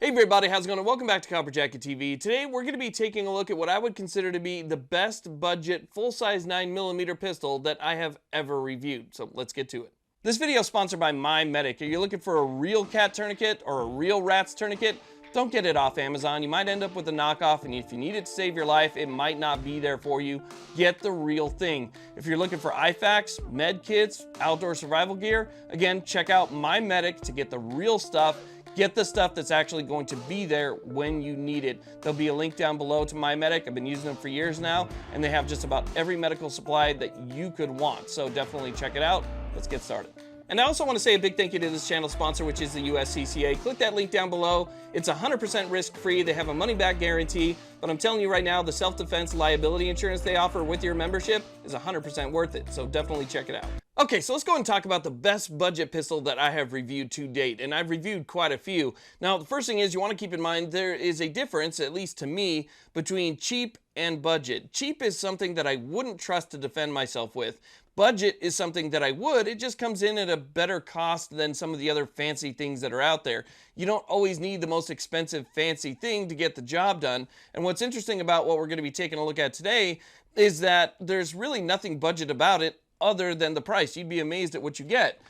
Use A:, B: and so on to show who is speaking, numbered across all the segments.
A: Hey everybody, how's it going? Welcome back to Copper Jacket TV. Today we're going to be taking a look at what I would consider to be the best budget full-size 9mm pistol that I have ever reviewed. So let's get to it. This video is sponsored by MyMedic. Are you looking for a real cat tourniquet or a real rats tourniquet? Don't get it off Amazon. You might end up with a knockoff, and if you need it to save your life, it might not be there for you. Get the real thing. If you're looking for IFAKs, med kits, outdoor survival gear, again, check out MyMedic to get the real stuff. Get the stuff that's actually going to be there when you need it. There'll be a link down below to MyMedic. I've been using them for years now, and they have just about every medical supply that you could want. So definitely check it out. Let's get started. And I also want to say a big thank you to this channel sponsor, which is the USCCA. Click that link down below. It's 100% risk-free. They have a money-back guarantee. But I'm telling you right now, the self-defense liability insurance they offer with your membership is 100% worth it. So definitely check it out. Okay, so let's go and talk about the best budget pistol that I have reviewed to date, and I've reviewed quite a few. Now, the first thing is you want to keep in mind there is a difference, at least to me, between cheap and budget. Cheap is something that I wouldn't trust to defend myself with. Budget is something that I would. It just comes in at a better cost than some of the other fancy things that are out there. You don't always need the most expensive fancy thing to get the job done. And what's interesting about what we're going to be taking a look at today is that there's really nothing budget about it other than the price. You'd be amazed at what you get.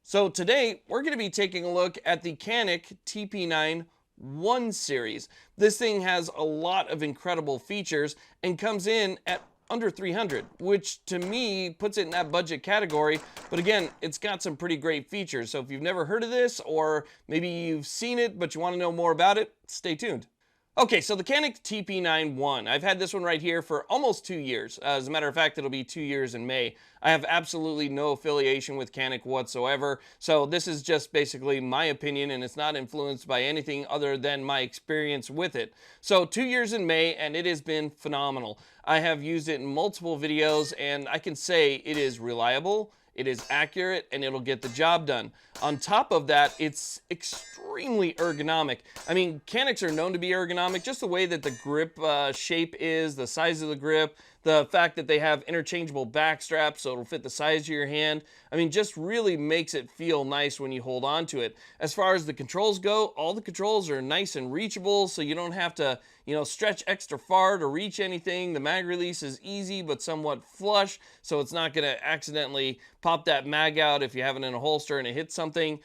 A: So today we're going to be taking a look at the Canik TP9 One series. This thing has a lot of incredible features and comes in at under 300, which to me puts it in that budget category. But again, it's got some pretty great features. So if you've never heard of this, or maybe you've seen it but you want to know more about it, stay tuned. Okay, so the Canik TP9 One. I've had this one right here for almost 2 years. As a matter of fact, it'll be 2 years in May. I have absolutely no affiliation with Canik whatsoever. So this is just basically my opinion, and it's not influenced by anything other than my experience with it. So 2 years in May, and it has been phenomenal. I have used it in multiple videos, and I can say it is reliable, it is accurate, and it'll get the job done. On top of that, it's extremely ergonomic. I mean, Caniks are known to be ergonomic, just the way that the grip shape is, the size of the grip, the fact that they have interchangeable back straps so it'll fit the size of your hand. I mean, just really makes it feel nice when you hold on to it. As far as the controls go, all the controls are nice and reachable, so you don't have to, stretch extra far to reach anything. The mag release is easy but somewhat flush, so it's not going to accidentally pop that mag out if you have it in a holster and it hits something.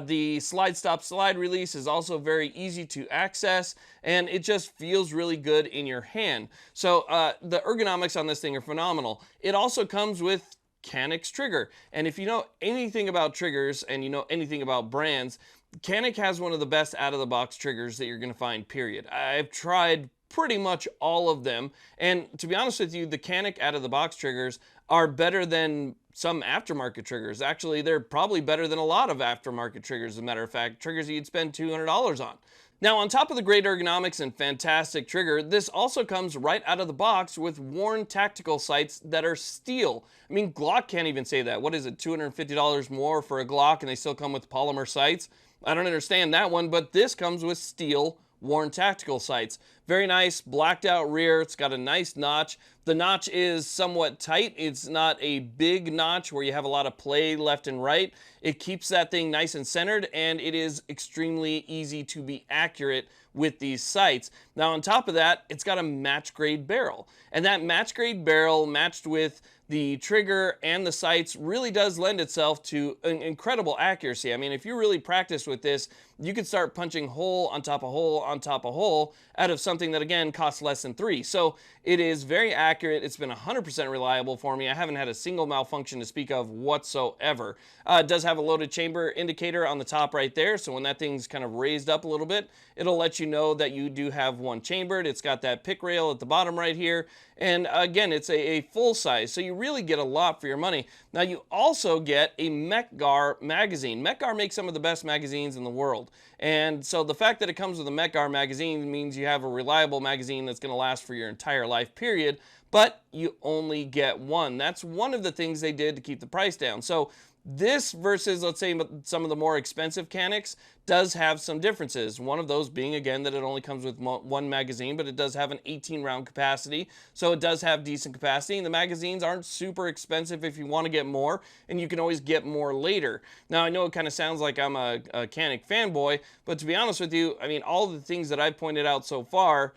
A: The slide stop slide release is also very easy to access, and it just feels really good in your hand. So the ergonomics on this thing are phenomenal. It also comes with Canik's trigger, and if you know anything about triggers and you know anything about brands, Canik has one of the best out-of-the-box triggers that you're going to find, period. I've tried pretty much all of them, and to be honest with you, the Canik out-of-the-box triggers are better than some aftermarket triggers. Actually, they're probably better than a lot of aftermarket triggers, as a matter of fact, triggers that you'd spend $200 on. Now, on top of the great ergonomics and fantastic trigger, this also comes right out of the box with worn tactical sights that are steel. I mean, Glock can't even say that. What is it, $250 more for a Glock, and they still come with polymer sights? I don't understand that one, but this comes with steel worn tactical sights. Very nice, blacked out rear. It's got a nice notch. The notch is somewhat tight. It's not a big notch where you have a lot of play left and right. It keeps that thing nice and centered, and it is extremely easy to be accurate with these sights. Now, on top of that, it's got a match grade barrel, and that match grade barrel matched with the trigger and the sights really does lend itself to an incredible accuracy. I mean, if you really practice with this, you could start punching hole on top of hole on top of hole out of something that, again, costs less than $3. So it is very accurate. It's been 100% reliable for me. I haven't had a single malfunction to speak of whatsoever. It does have a loaded chamber indicator on the top right there, so when that thing's kind of raised up a little bit, it'll let you know that you do have one chambered. It's got that pick rail at the bottom right here, and again, it's a full size, so you really get a lot for your money. Now, you also get a MechGar magazine. MechGar makes some of the best magazines in the world, and so the fact that it comes with a MechGar magazine means you have a reliable magazine that's going to last for your entire life, period, but you only get one. That's one of the things they did to keep the price down. So This versus, let's say, some of the more expensive Canics does have some differences. One of those being, again, that it only comes with one magazine, but it does have an 18-round capacity, so it does have decent capacity, and the magazines aren't super expensive if you want to get more, and you can always get more later. Now, I know it kind of sounds like I'm a Canik fanboy, but to be honest with you, I mean, all the things that I've pointed out so far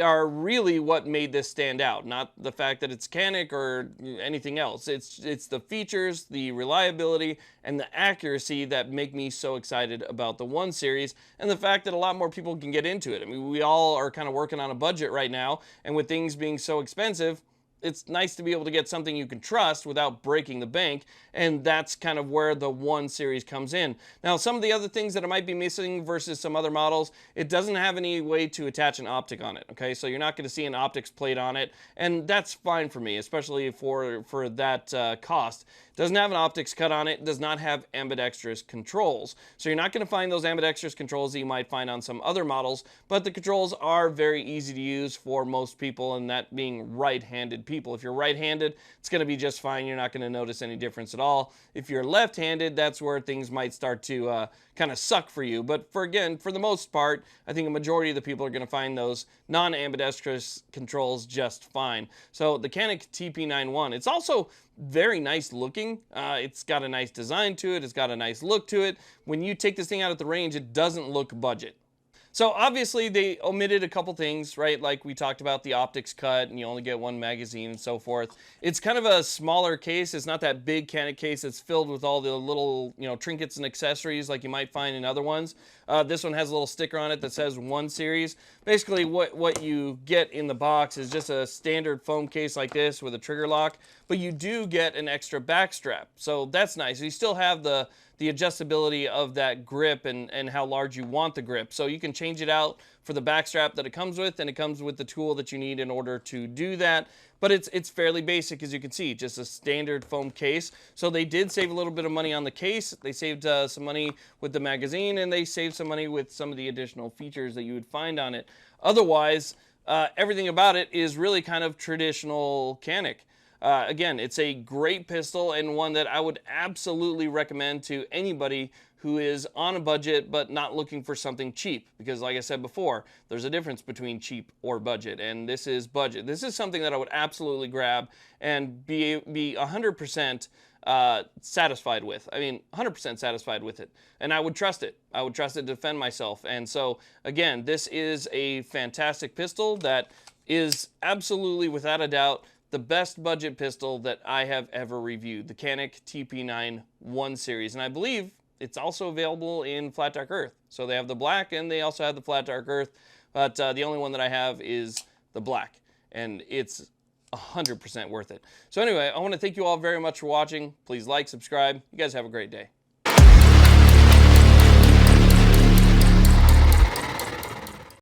A: are really what made this stand out, not the fact that it's Canik or anything else. It's the features, the reliability, and the accuracy that make me so excited about the One series, and the fact that a lot more people can get into it. I mean, we all are kind of working on a budget right now, and with things being so expensive, it's nice to be able to get something you can trust without breaking the bank, and that's kind of where the One series comes in. Now, some of the other things that it might be missing versus some other models, it doesn't have any way to attach an optic on it, okay? So you're not going to see an optics plate on it, and that's fine for me, especially for that cost. It doesn't have an optics cut on it, does not have ambidextrous controls. So you're not going to find those ambidextrous controls that you might find on some other models, but the controls are very easy to use for most people, and that being right-handed people. If you're right-handed, it's going to be just fine. You're not going to notice any difference at all. If you're left-handed, that's where things might start to kind of suck for you. But for the most part, I think a majority of the people are going to find those non-ambidextrous controls just fine. So the Canik TP9 One, it's also very nice looking. It's got a nice design to it. It's got a nice look to it. When you take this thing out at the range, it doesn't look budget. So obviously they omitted a couple things, right? Like we talked about the optics cut and you only get one magazine and so forth. It's kind of a smaller case. It's not that big Canik case that's filled with all the little, trinkets and accessories like you might find in other ones. This one has a little sticker on it that says One series. Basically what you get in the box is just a standard foam case like this with a trigger lock, but you do get an extra back strap. So that's nice. You still have the adjustability of that grip and how large you want the grip. So you can change it out for the back strap that it comes with, and it comes with the tool that you need in order to do that. But it's fairly basic, as you can see, just a standard foam case. So they did save a little bit of money on the case. They saved some money with the magazine, and they saved some money with some of the additional features that you would find on it. Otherwise, everything about it is really kind of traditional Canik. Again, it's a great pistol and one that I would absolutely recommend to anybody who is on a budget but not looking for something cheap, because like I said before, there's a difference between cheap or budget, and this is budget. This is something that I would absolutely grab and be 100% satisfied with. I mean, 100% satisfied with it, and I would trust it. I would trust it to defend myself. And so again, this is a fantastic pistol that is absolutely, without a doubt, the best budget pistol that I have ever reviewed, the Canik TP9 One series. And I believe it's also available in Flat Dark Earth. So they have the black and they also have the Flat Dark Earth, but the only one that I have is the black, and it's 100% worth it. So anyway, I want to thank you all very much for watching. Please like, subscribe. You guys have a great day.